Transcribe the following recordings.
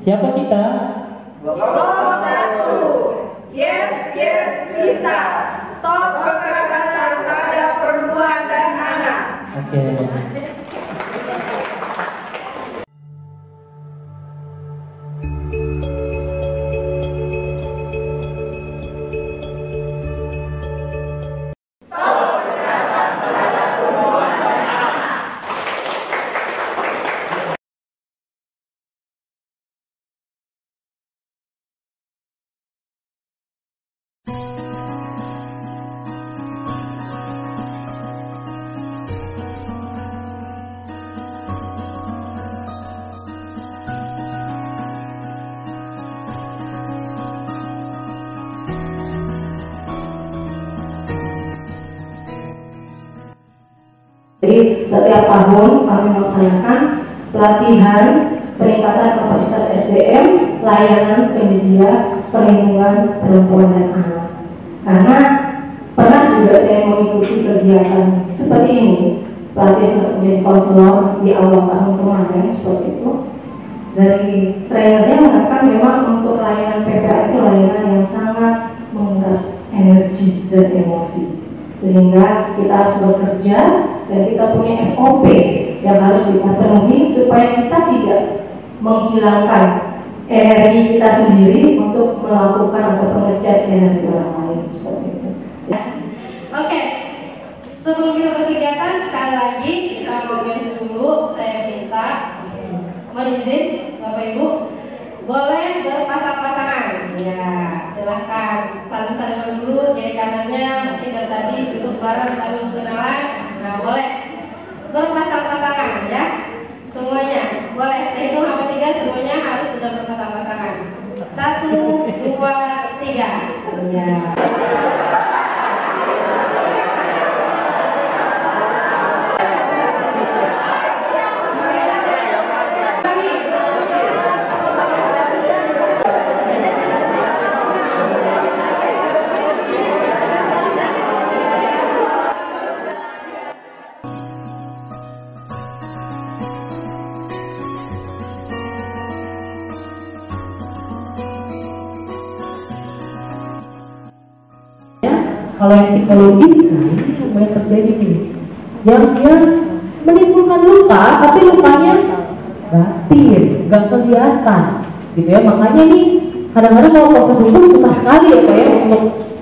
Siapa kita? Nomor 1. Yes, yes, bisa. Stop kekerasan terhadap perempuan dan anak. Oke. Jadi setiap tahun kami melaksanakan pelatihan peningkatan kapasitas SDM layanan penyedia perlindungan perempuan dan anak. Karena pernah juga saya mengikuti kegiatan seperti ini, pelatihan untuk menjadi konselor di awal tahun kemarin seperti itu. Dari trainernya mengatakan memang untuk layanan PPA itu layanan yang sangat menguras energi dan emosi, sehingga kita harus bekerja dan kita punya SOP yang harus kita penuhi supaya kita tidak menghilangkan energi kita sendiri untuk melakukan atau mengecas energi orang lain seperti itu. Oke, sebelum kita berkegiatan sekali lagi kita mengajukan dulu, saya minta mohon izin Bapak Ibu boleh berpasang-pasangan. Ya, silahkan saling-saling dulu, jadi kanannya mungkin dari tadi duduk bareng lalu kenalan. Nah, boleh berpasang-pasangan ya, semuanya boleh. Saya hitung sampai 3, semuanya harus sudah berpasang-pasangan. 1, 2, 3. Ya. Kalau yang psikologis, nah ini yang banyak terjadi nih, yang dia menimbulkan luka, tapi lukanya batin, nggak kelihatan, gitu ya. Makanya nih kadang-kadang kalau proses hukum susah sekali ya Pak ya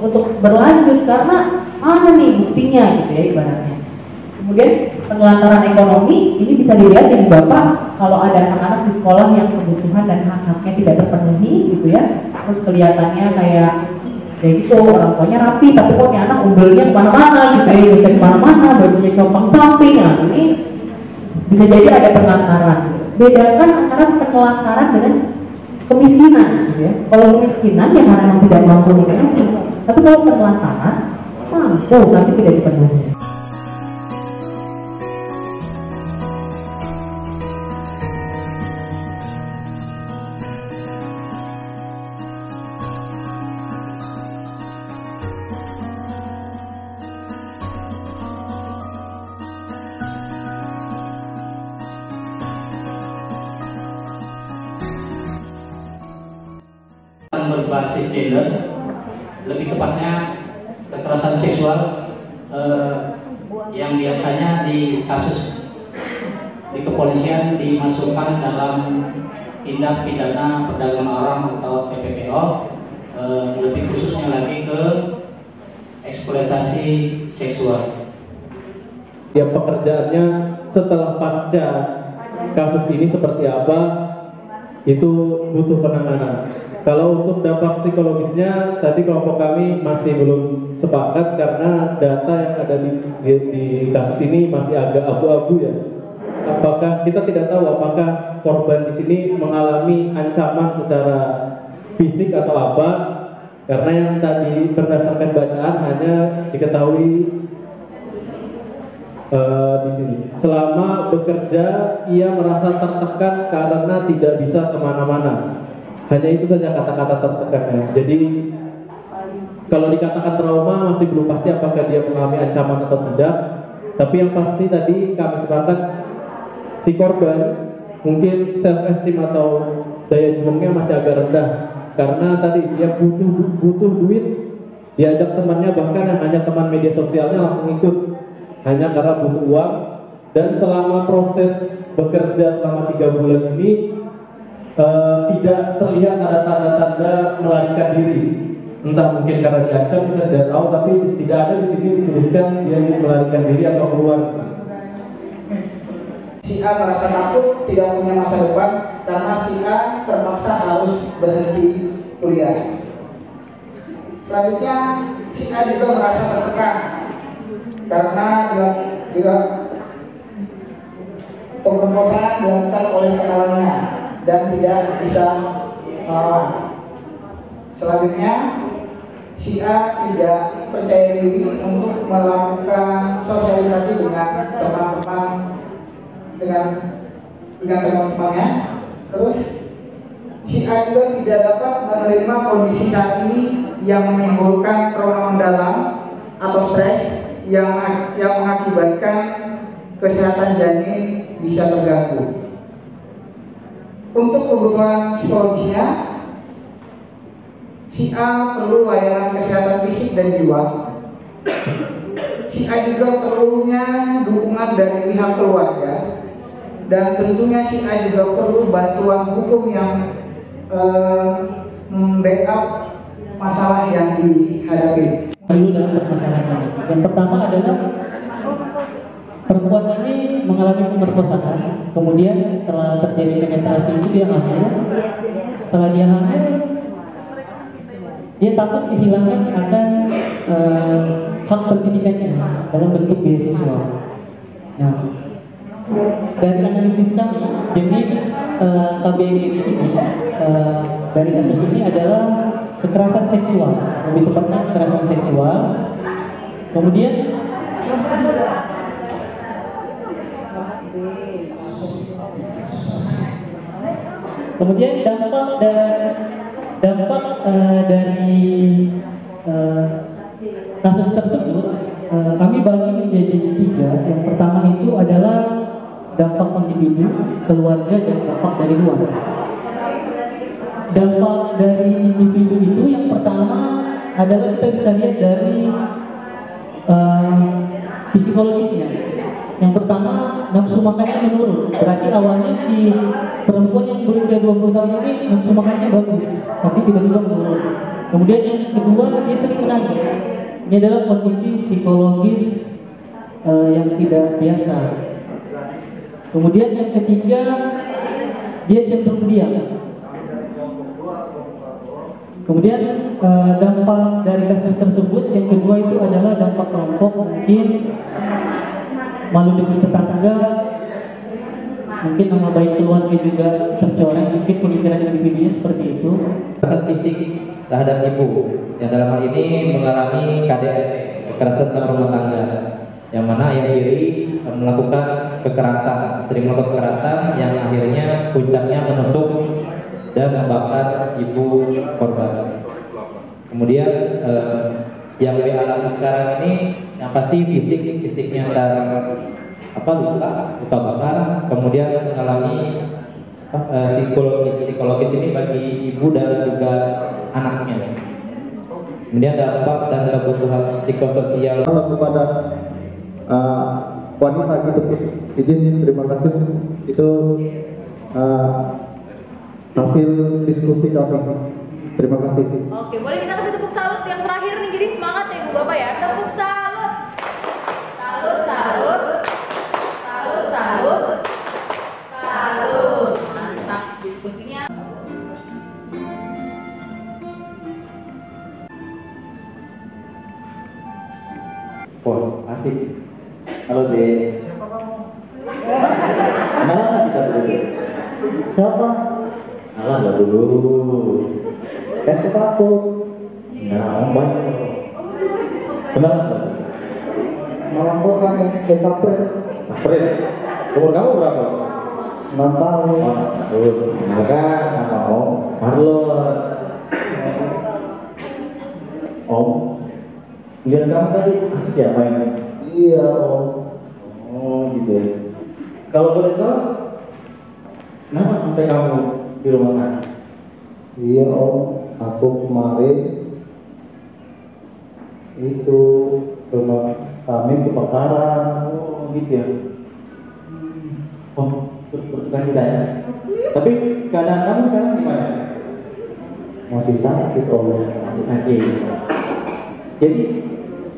untuk berlanjut karena mana nih buktinya, gitu ya ibaratnya. Kemudian penelantaran ekonomi ini bisa dilihat dari Bapak kalau ada anak-anak di sekolah yang kebutuhan dan hak-haknya tidak terpenuhi, gitu ya. Terus kelihatannya kayak gitu, orang tuanya rapi tapi kok nih anak umbelnya kemana-mana gitu ya, bisa kemana-mana, bajunya compang camping. Nah ini bisa jadi ada penelantaran. Bedakan antara penelantaran dengan kemiskinan gitu ya. Kalau kemiskinan ya karena memang tidak mampu dipenuhi, tapi kalau penelantaran mampu tapi tidak dipenuhi. Berbasis gender, lebih tepatnya kekerasan seksual yang biasanya di kasus di kepolisian dimasukkan dalam tindak pidana perdagangan orang atau TPPO, lebih khususnya lagi ke eksploitasi seksual. Ya, pekerjaannya setelah pasca kasus ini seperti apa, itu butuh penanganan. Kalau untuk dampak psikologisnya, tadi kelompok kami masih belum sepakat karena data yang ada di kasus ini masih agak abu-abu ya. Apakah kita tidak tahu apakah korban di sini mengalami ancaman secara fisik atau apa? Karena yang tadi berdasarkan bacaan hanya diketahui di sini. Selama bekerja, ia merasa tertekan karena tidak bisa kemana-mana. Hanya itu saja kata-kata tertekannya. Jadi kalau dikatakan trauma masih belum pasti apakah dia mengalami ancaman atau tidak. Tapi yang pasti tadi kami sepakat si korban mungkin self esteem atau daya juangnya masih agak rendah, karena tadi dia butuh duit, diajak temannya, bahkan yang hanya teman media sosialnya langsung ikut hanya karena butuh uang. Dan selama proses bekerja selama 3 bulan ini tidak terlihat ada tanda-tanda melarikan diri. Entah mungkin karena diancam, kita tidak tahu, tapi tidak ada di sini dituliskan dia ingin melarikan diri atau keluar. Si A merasa takut tidak punya masa depan karena si A terpaksa harus berhenti kuliah. Selanjutnya si A juga merasa tertekan karena dia pemerkosaan dilakukan oleh kenalannya dan tidak bisa melawan. Selanjutnya si A tidak percaya diri untuk melakukan sosialisasi dengan teman-temannya. Terus si A juga tidak dapat menerima kondisi saat ini yang menimbulkan trauma mendalam atau stres yang mengakibatkan kesehatan janin bisa terganggu. Untuk kebutuhan psikologisnya, si A perlu layanan kesehatan fisik dan jiwa. Si A juga perlunya dukungan dari pihak keluarga, dan tentunya si A juga perlu bantuan hukum yang membackup masalah yang dihadapi. Dulu dalam permasalahan. Yang pertama adalah perempuan ini mengalami pemerkosaan, kemudian setelah terjadi penetrasi itu dia hamil. Setelah dia hamil, dia takut kehilangan akan hak pendidikannya dalam bentuk beasiswa. Nah, dari analisis kami, jenis KBG ini dari kasus ini adalah kekerasan seksual, lebih tepatnya kekerasan seksual. Kemudian dampak dari kasus tersebut kami bagi menjadi 3. Yang pertama itu adalah dampak individu, keluarga, dan dampak dari luar. Dampak dari individu itu yang pertama adalah kita bisa lihat dari psikologisnya. Yang pertama, nafsu makannya menurun. Berarti awalnya si perempuan yang berusia 20 tahun ini nafsu makannya bagus, tapi tiba-tiba menurun. Kemudian yang kedua, dia sering menangis. Ini adalah kondisi psikologis yang tidak biasa. Kemudian yang ketiga, dia cenderung diam. Kemudian dampak dari kasus tersebut yang kedua itu adalah dampak kelompok, mungkin malu dengan tetangga, mungkin nama baik keluarga juga tercoreng, mungkin pemikiran individunya seperti itu. Kekerasan fisik terhadap ibu yang dalam hal ini mengalami KDRT, kekerasan dalam rumah tangga, yang mana ayah tiri melakukan kekerasan, sering melakukan kekerasan yang akhirnya puncaknya menusuk dan membakar ibu korban. Kemudian yang dialami sekarang ini yang pasti fisiknya luka bakar, kemudian mengalami psikologis ini bagi ibu dan juga anaknya. Kemudian dampak dan kebutuhan psikososial kepada wanita gitu. Izin, terima kasih. Itu hasil diskusi kami. Terima kasih. Oke, boleh kita kasih tepuk salut yang terakhir nih, jadi semangat ya Ibu Bapak ya. Tepuk salut. Salut, salut. Salut, salut. Salut. Mantap diskusinya. Wah, asik. Halo Dek. Siapa kamu? Kenalan nggak kita dulu? Siapa? Kenalan nggak dulu? Siapa aku? Nah, Om banyak. Kenalan nggak? Malam kan desa April. April. Umur kamu berapa? 6 tahun. Oh, tahun. Maka nama Om Marlon. Om, lihat kamu tadi asik ya main? Iya, Om. Oh gitu ya. Kalau boleh tahu, Kenapa sampai kamu di rumah sakit? Iya Om, aku kemarin itu rumah kami kebakaran. Oh gitu ya. Oh, bertukar kita ya. Tapi keadaan kamu sekarang gimana? Masih sakit Om. Masih sakit. Jadi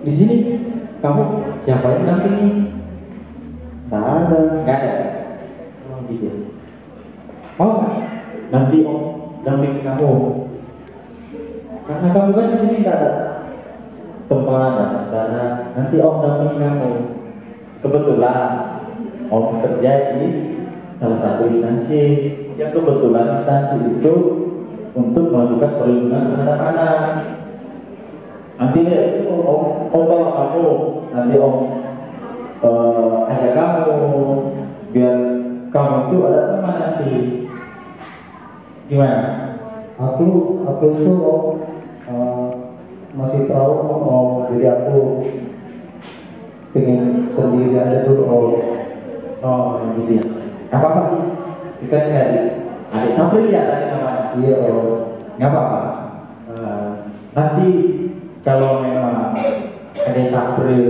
di sini kamu siapa yang dampingi? Nggak ada. Nggak ada. Oh gitu ya. Mau nggak? Nanti Om dampingi kamu. Karena kamu kan di sini nggak ada teman dan saudara. Nanti Om dampingi kamu. Kebetulan Om kerja di salah satu instansi yang kebetulan instansi itu untuk melakukan perlindungan terhadap anak. Nanti deh Om bawa kamu, nanti Om ajak kamu biar kamu itu ada teman nanti. Gimana? Aku itu Om masih trauma Om, jadi aku pengen sendiri aja dulu Om. Oh gitu ya. Gak apa-apa sih. Kita dari adik Sapri ya tadi namanya. Iya Om. Gak apa-apa. Nanti kalau memang ada Sapri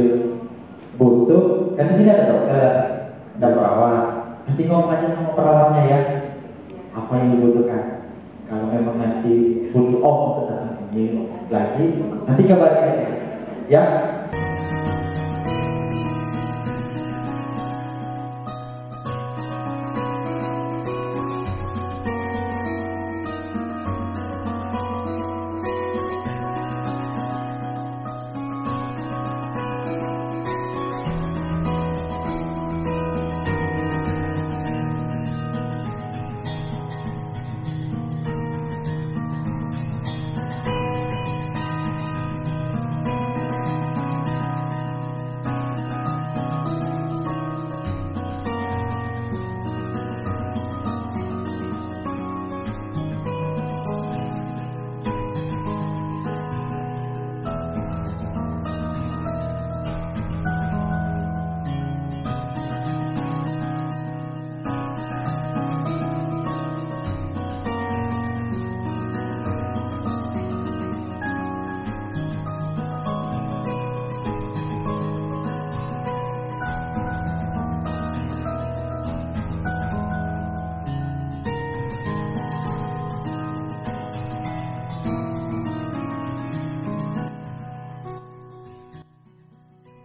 butuh, kan di sini ada dokter, ada perawat. Nanti ngomong aja sama perawatnya ya, apa yang dibutuhkan. Kalau memang nanti butuh Om untuk datang sini lagi, nanti kabarin aja. Ya,